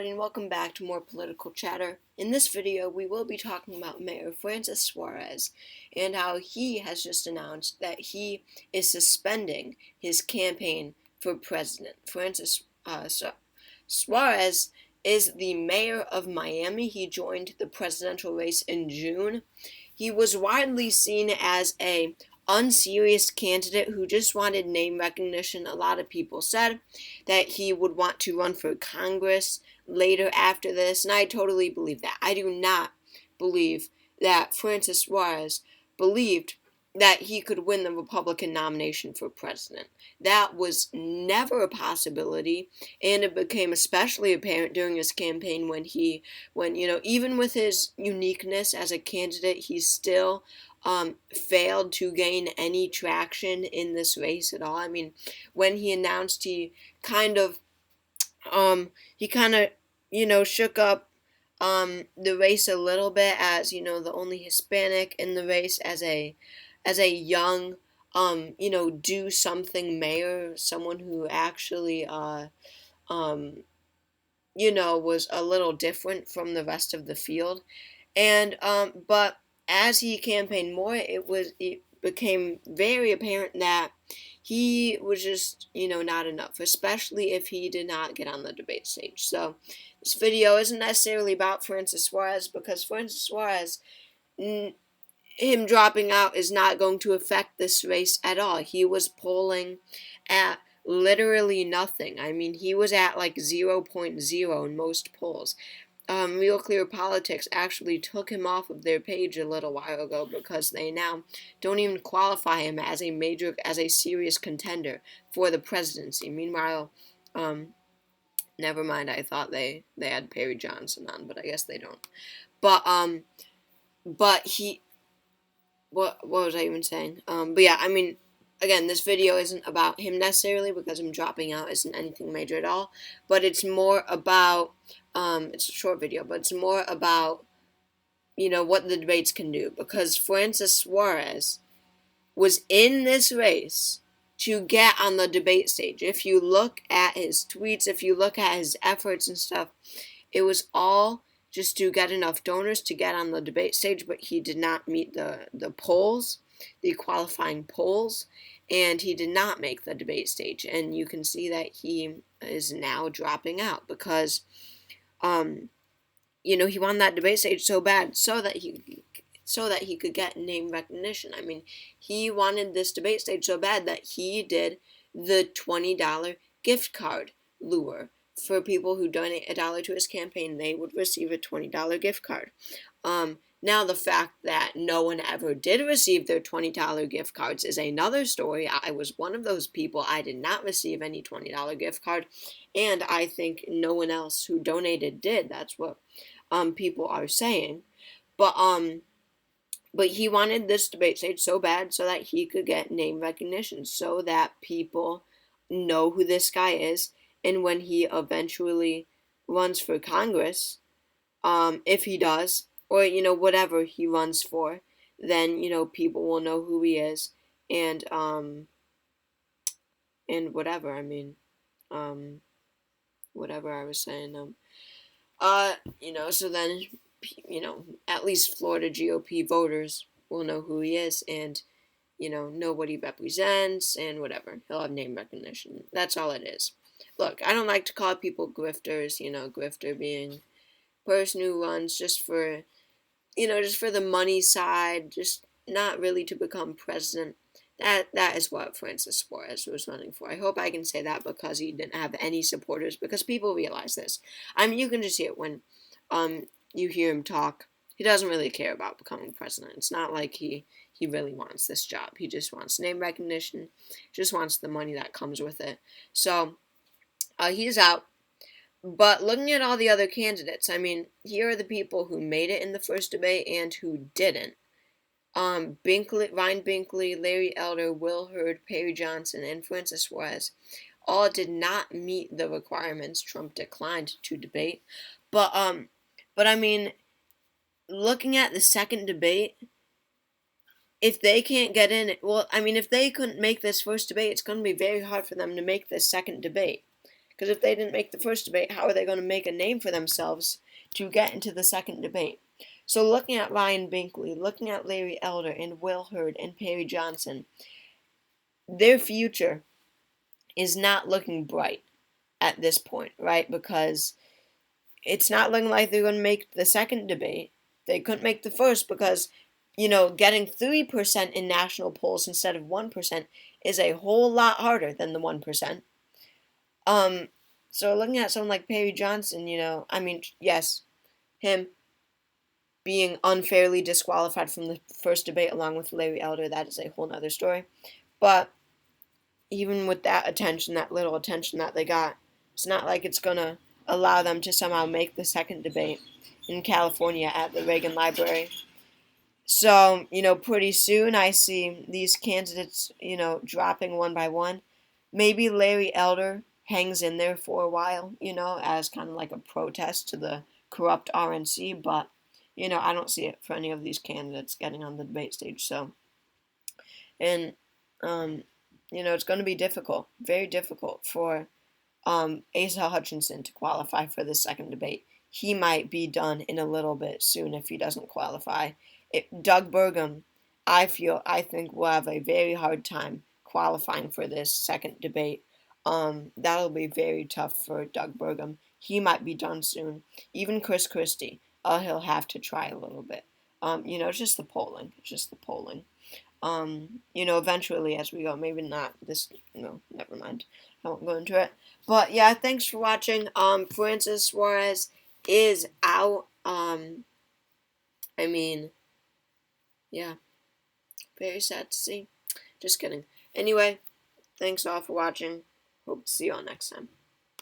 And welcome back to more political chatter. In this video, we will be talking about Mayor Francis Suarez and how he has just announced that he is suspending his campaign for president. Suarez is the mayor of Miami. He joined the presidential race in June. He was widely seen as a unserious candidate who just wanted name recognition. A lot of people said that he would want to run for Congress later after this, and I totally believe that. I do not believe that Francis Suarez believed that he could win the Republican nomination for president. That was never a possibility, and it became especially apparent during his campaign when even with his uniqueness as a candidate, he still failed to gain any traction in this race at all. I mean, when he announced, kind of shook up the race a little bit as, the only Hispanic in the race, as a young, do something mayor, someone who actually, was a little different from the rest of the field. But as he campaigned more, it became very apparent that he was just, not enough, especially if he did not get on the debate stage. So this video isn't necessarily about Francis Suarez, because Francis Suarez, him dropping out is not going to affect this race at all. He was polling at literally nothing. I mean, he was at like 0.0 in most polls. Real Clear Politics actually took him off of their page a little while ago because they now don't even qualify him as a serious contender for the presidency. Meanwhile, never mind, I thought they had Perry Johnson on, but I guess they don't. But he, what was I even saying? But yeah, I mean, again, this video isn't about him necessarily, because him dropping out isn't anything major at all, but it's more about, it's a short video, but it's more about, what the debates can do, because Francis Suarez was in this race to get on the debate stage. If you look at his tweets, if you look at his efforts and stuff, it was all just to get enough donors to get on the debate stage, but he did not meet the polls, the qualifying polls, and he did not make the debate stage. And you can see that he is now dropping out because, he won that debate stage so bad so that he could get name recognition. I mean, he wanted this debate stage so bad that he did the $20 gift card lure. For people who donate $1 to his campaign, they would receive a $20 gift card. Now, the fact that no one ever did receive their $20 gift cards is another story. I was one of those people. I did not receive any $20 gift card, and I think no one else who donated did. That's what people are saying. But he wanted this debate stage so bad so that he could get name recognition, so that people know who this guy is. And when he eventually runs for Congress, if he does, or, whatever he runs for, then, people will know who he is, and whatever, I mean, whatever I was saying, so then, at least Florida GOP voters will know who he is, and, know what he represents, and whatever. He'll have name recognition. That's all it is. Look, I don't like to call people grifters, grifter being person who runs just for the money side, just not really to become president. That is what Francis Suarez was running for. I hope I can say that because he didn't have any supporters, because people realize this. I mean, you can just see it when you hear him talk. He doesn't really care about becoming president. It's not like he really wants this job. He just wants name recognition, just wants the money that comes with it. So, he's out. But looking at all the other candidates, I mean, here are the people who made it in the first debate and who didn't. Ryan Binkley, Larry Elder, Will Hurd, Perry Johnson, and Francis Suarez all did not meet the requirements. Trump declined to debate. But I mean, looking at the second debate, if they can't get in, if they couldn't make this first debate, it's going to be very hard for them to make this second debate. Because if they didn't make the first debate, how are they going to make a name for themselves to get into the second debate? So looking at Ryan Binkley, looking at Larry Elder and Will Hurd and Perry Johnson, their future is not looking bright at this point, right? Because it's not looking like they're going to make the second debate. They couldn't make the first because, getting 3% in national polls instead of 1% is a whole lot harder than the 1%. So looking at someone like Perry Johnson, yes, him being unfairly disqualified from the first debate along with Larry Elder, that is a whole nother story. But even with that attention, that little attention that they got, it's not like it's going to allow them to somehow make the second debate in California at the Reagan Library. So, pretty soon I see these candidates, dropping one by one. Maybe Larry Elder hangs in there for a while, as kind of like a protest to the corrupt RNC, but, I don't see it for any of these candidates getting on the debate stage. So, and, it's going to be difficult, very difficult for Asa Hutchinson to qualify for the second debate. He might be done in a little bit soon if he doesn't qualify. Doug Burgum, I think will have a very hard time qualifying for this second debate. That'll be very tough for Doug Burgum. He might be done soon. Even Chris Christie, he'll have to try a little bit. It's just the polling. It's just the polling. Eventually as we go, maybe not this, never mind. I won't go into it. But yeah, thanks for watching. Francis Suarez is out. Yeah, very sad to see. Just kidding. Anyway, thanks all for watching. Hope to see you all next time.